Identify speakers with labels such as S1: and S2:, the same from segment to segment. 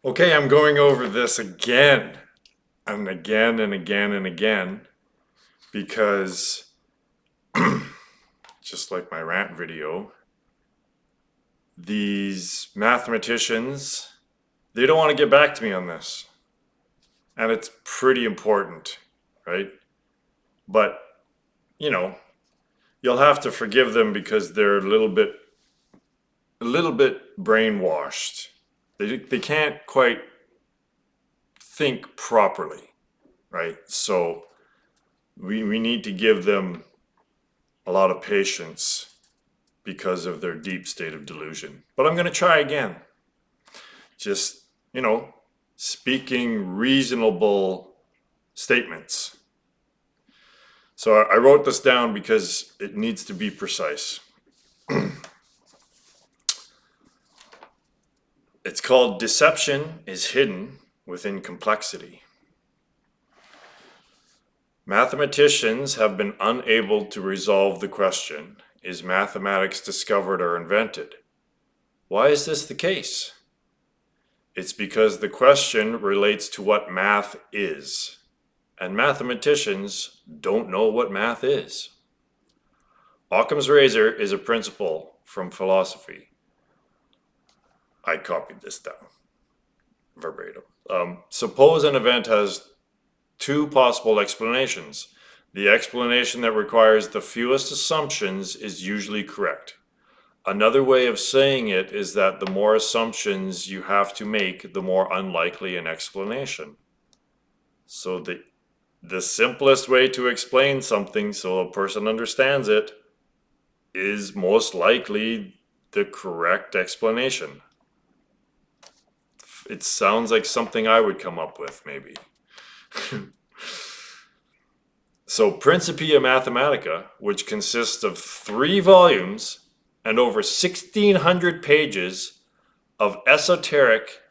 S1: Okay, I'm going over this again and again and again and again because, just like my rant video, these mathematicians, they don't want to get back to me on this. And it's pretty important, right? But, you know, you'll have to forgive them because they're a little bit brainwashed. They can't quite think properly, right? So we need to give them a lot of patience because of their deep state of delusion. But I'm going to try again. Just, speaking reasonable statements. So I wrote this down because it needs to be precise. It's called Deception is Hidden Within Complexity. Mathematicians have been unable to resolve the question, is mathematics discovered or invented? Why is this the case? It's because the question relates to what math is, and mathematicians don't know what math is. Occam's razor is a principle from philosophy. I copied this down verbatim. Suppose an event has two possible explanations. The explanation that requires the fewest assumptions is usually correct. Another way of saying it is that the more assumptions you have to make, the more unlikely an explanation. So the simplest way to explain something so a person understands it is most likely the correct explanation. It sounds like something I would come up with, maybe. So Principia Mathematica, which consists of 3 volumes and over 1,600 pages of esoteric,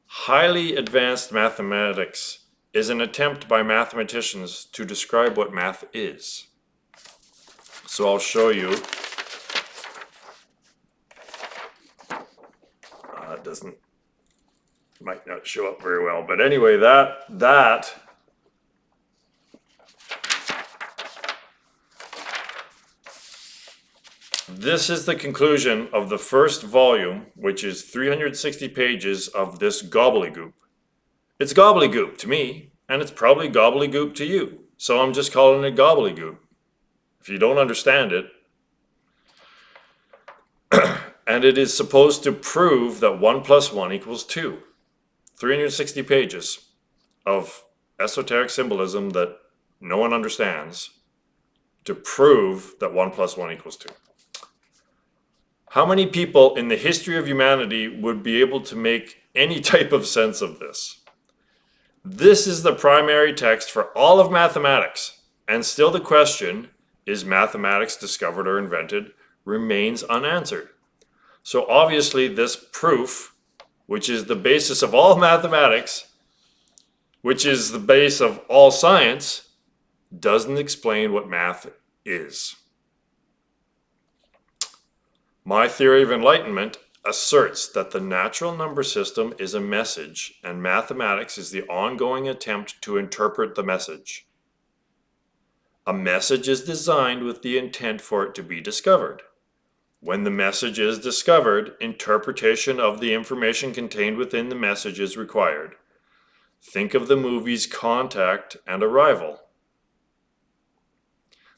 S1: highly advanced mathematics, is an attempt by mathematicians to describe what math is. So I'll show you. It might not show up very well, but anyway, this is the conclusion of the first volume, which is 360 pages of this gobbledygook. It's gobbledygook to me, and it's probably gobbledygook to you. So I'm just calling it gobbledygook. If you don't understand it, and it is supposed to prove that 1 plus 1 equals 2. 360 pages of esoteric symbolism that no one understands to prove that 1 plus 1 equals 2. How many people in the history of humanity would be able to make any type of sense of this? This is the primary text for all of mathematics, and still the question, is mathematics discovered or invented, remains unanswered. So obviously this proof, which is the basis of all mathematics, which is the base of all science, doesn't explain what math is. My theory of enlightenment asserts that the natural number system is a message, and mathematics is the ongoing attempt to interpret the message. A message is designed with the intent for it to be discovered. When the message is discovered, interpretation of the information contained within the message is required. Think of the movies Contact and Arrival.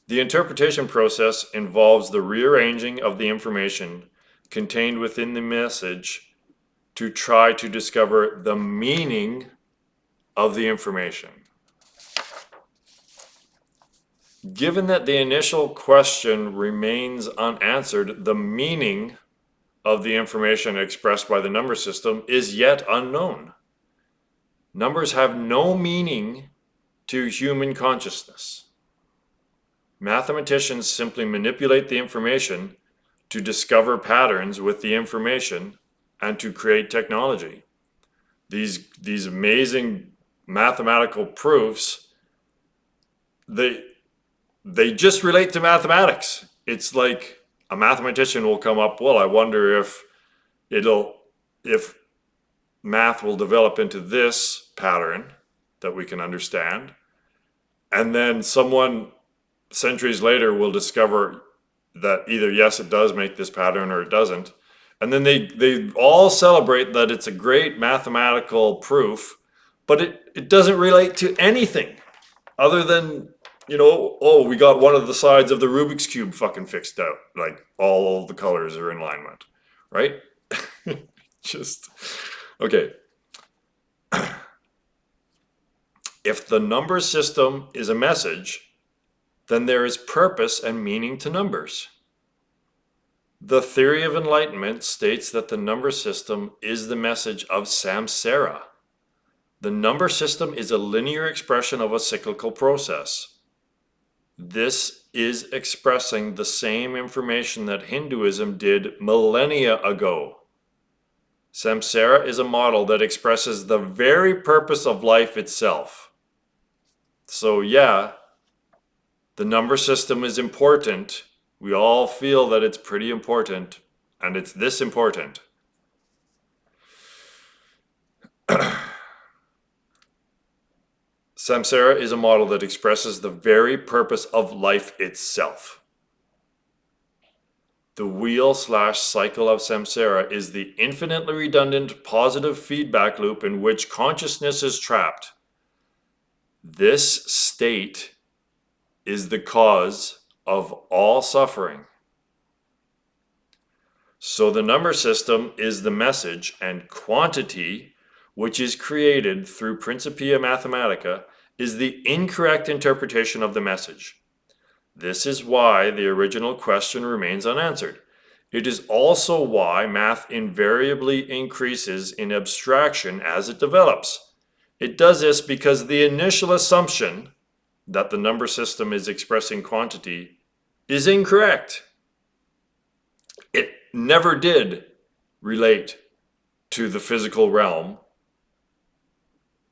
S1: The interpretation process involves the rearranging of the information contained within the message to try to discover the meaning of the information. Given that the initial question remains unanswered, the meaning of the information expressed by the number system is yet unknown. Numbers have no meaning to human consciousness. Mathematicians simply manipulate the information to discover patterns with the information and to create technology. These amazing mathematical proofs, they just relate to mathematics. It's like a mathematician will come up, well, I wonder if math will develop into this pattern that we can understand. And then someone centuries later will discover that either, yes, it does make this pattern or it doesn't. And then they all celebrate that it's a great mathematical proof, but it doesn't relate to anything other than, oh, we got one of the sides of the Rubik's Cube fucking fixed out. Like all the colors are in alignment, right? Just, okay. If the number system is a message, then there is purpose and meaning to numbers. The theory of enlightenment states that the number system is the message of samsara. The number system is a linear expression of a cyclical process. This is expressing the same information that Hinduism did millennia ago. Samsara is a model that expresses the very purpose of life itself. So yeah, the number system is important. We all feel that it's pretty important, and it's this important. Samsara is a model that expresses the very purpose of life itself. The wheel/cycle of samsara is the infinitely redundant positive feedback loop in which consciousness is trapped. This state is the cause of all suffering. So the number system is the message, and quantity, which is created through Principia Mathematica, is the incorrect interpretation of the message. This is why the original question remains unanswered. It is also why math invariably increases in abstraction as it develops. It does this because the initial assumption that the number system is expressing quantity is incorrect. It never did relate to the physical realm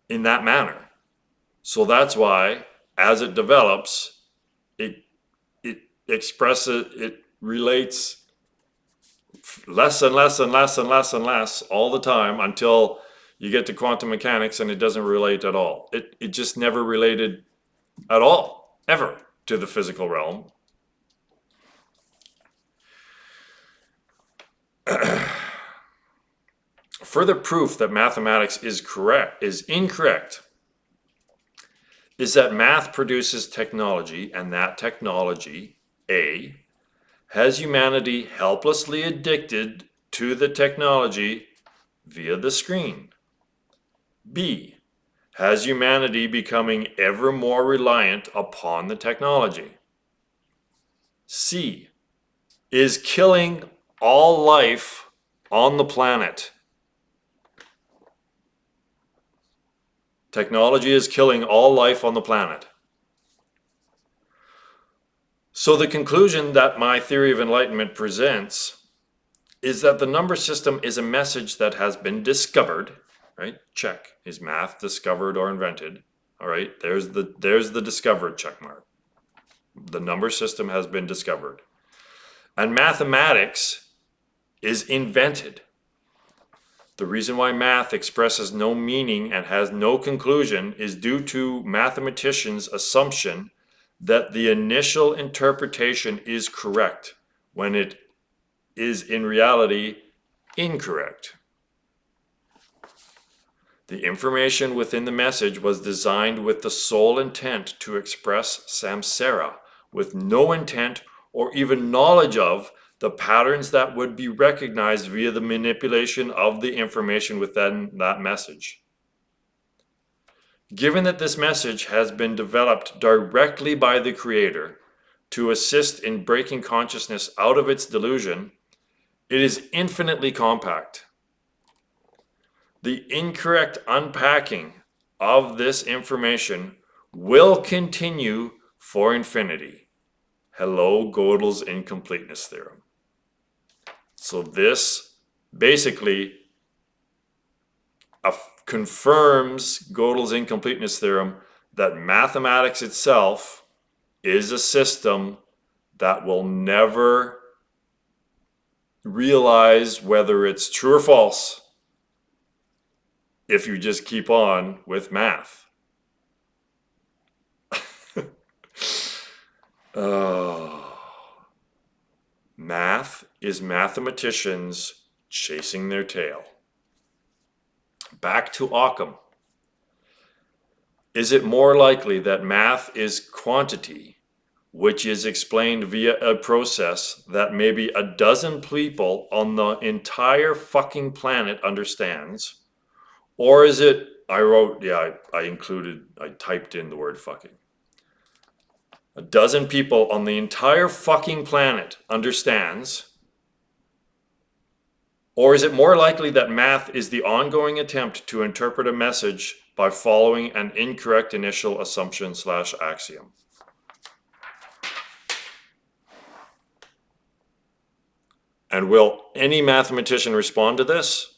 S1: in that manner. So that's why, as it develops, it relates less and less and less and less and less all the time until you get to quantum mechanics and it doesn't relate at all. It just never related at all, ever, to the physical realm. Further proof that mathematics is incorrect is that math produces technology, and that technology, A, has humanity helplessly addicted to the technology via the screen. B, has humanity becoming ever more reliant upon the technology. C, is killing all life on the planet. Technology is killing all life on the planet. So the conclusion that my theory of enlightenment presents is that the number system is a message that has been discovered, right? Check. Is math discovered or invented? All right, there's the discovered check mark. The number system has been discovered. And mathematics is invented. The reason why math expresses no meaning and has no conclusion is due to mathematicians' assumption that the initial interpretation is correct when it is in reality incorrect. The information within the message was designed with the sole intent to express samsara, with no intent or even knowledge of the patterns that would be recognized via the manipulation of the information within that message. Given that this message has been developed directly by the Creator to assist in breaking consciousness out of its delusion, it is infinitely compact. The incorrect unpacking of this information will continue for infinity. Hello, Gödel's incompleteness theorem. So this basically confirms Gödel's incompleteness theorem that mathematics itself is a system that will never realize whether it's true or false. if you just keep on with math. Oh. Math is mathematicians chasing their tail. Back to Occam. Is it more likely that math is quantity, which is explained via a process that maybe a dozen people on the entire fucking planet understands? Or is it, I typed in the word fucking. A dozen people on the entire fucking planet understands? Or is it more likely that math is the ongoing attempt to interpret a message by following an incorrect initial assumption / axiom? And will any mathematician respond to this?